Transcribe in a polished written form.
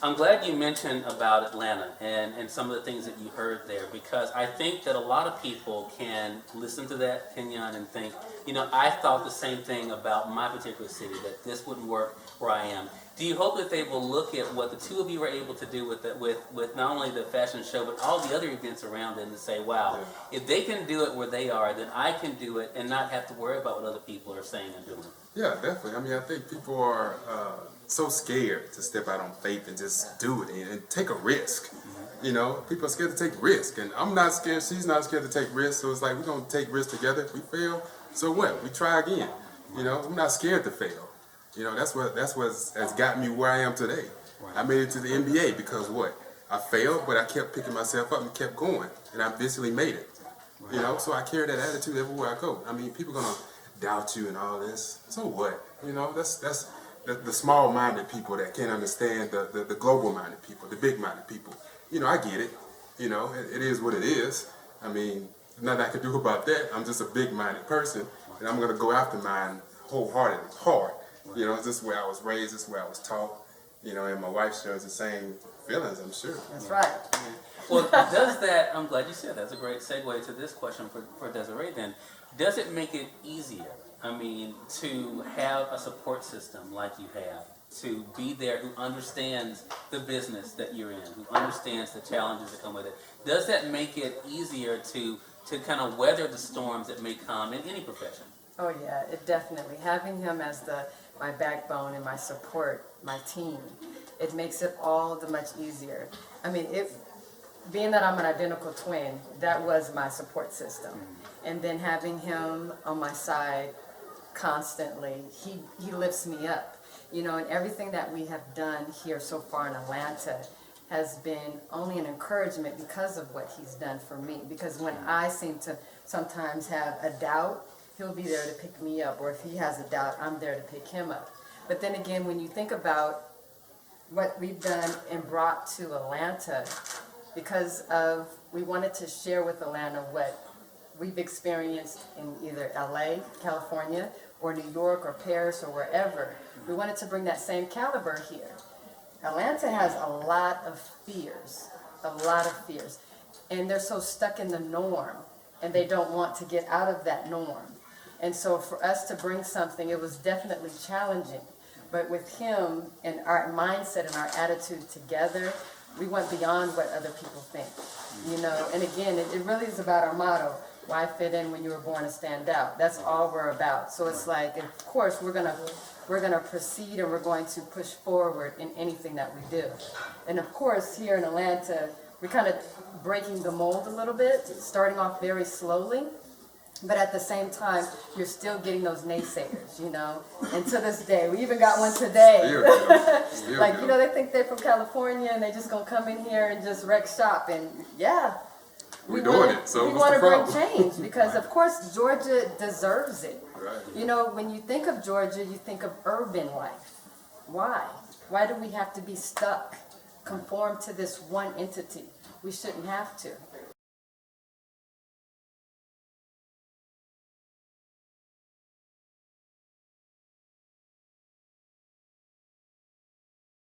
I'm glad you mentioned about Atlanta and some of the things that you heard there, because I think that a lot of people can listen to that, Kenyon, and think, I thought the same thing about my particular city, that this wouldn't work where I am. Do you hope that they will look at what the two of you were able to do with not only the fashion show, but all the other events around it, and say, wow, if they can do it where they are, then I can do it and not have to worry about what other people are saying and doing? Yeah, definitely. I mean, I think people are so scared to step out on faith and just do it and take a risk. People are scared to take risk, and I'm not scared. She's not scared to take risks. So it's like we're gonna take risks together. If we fail, so what? We try again. I'm not scared to fail. That's what has got me where I am today. I made it to the NBA because what? I failed, but I kept picking myself up and kept going, and I eventually made it. So I carry that attitude everywhere I go. I mean, people gonna doubt you and all this. So what? That's the small-minded people that can't understand the global-minded people, the big-minded people. I get it. It is what it is. I mean, nothing I can do about that. I'm just a big-minded person, and I'm gonna go after mine wholeheartedly, hard. This is where I was raised. This is where I was taught. And my wife shares the same feelings, I'm sure. That's right. Well, does that, I'm glad you said that. That's a great segue to this question for Desiree then. Does it make it easier, to have a support system like you have, to be there, who understands the business that you're in, who understands the challenges that come with it? Does that make it easier to kind of weather the storms that may come in any profession? Oh yeah, it definitely. Having him as my backbone and my support, my team, it makes it all the much easier. Being that I'm an identical twin, that was my support system. And then having him on my side constantly, he lifts me up. And everything that we have done here so far in Atlanta has been only an encouragement because of what he's done for me. Because when I seem to sometimes have a doubt, he'll be there to pick me up. Or if he has a doubt, I'm there to pick him up. But then again, when you think about what we've done and brought to Atlanta, because we wanted to share with Atlanta what we've experienced in either LA, California, or New York, or Paris, or wherever. We wanted to bring that same caliber here. Atlanta has a lot of fears, and they're so stuck in the norm, and they don't want to get out of that norm. And so for us to bring something, it was definitely challenging. But with him and our mindset and our attitude together, we went beyond what other people think. And again, it really is about our motto: why fit in when you were born to stand out? That's all we're about. So it's like, of course, we're gonna proceed, and we're going to push forward in anything that we do. And of course, here in Atlanta, we're kind of breaking the mold a little bit, starting off very slowly. But at the same time, you're still getting those naysayers, And to this day, we even got one today. Still, they think they're from California and they just gonna come in here and just wreck shop. And yeah, we're doing it. So we want to bring change because, of course, Georgia deserves it. Right. When you think of Georgia, you think of urban life. Why? Why do we have to be stuck, conform to this one entity? We shouldn't have to.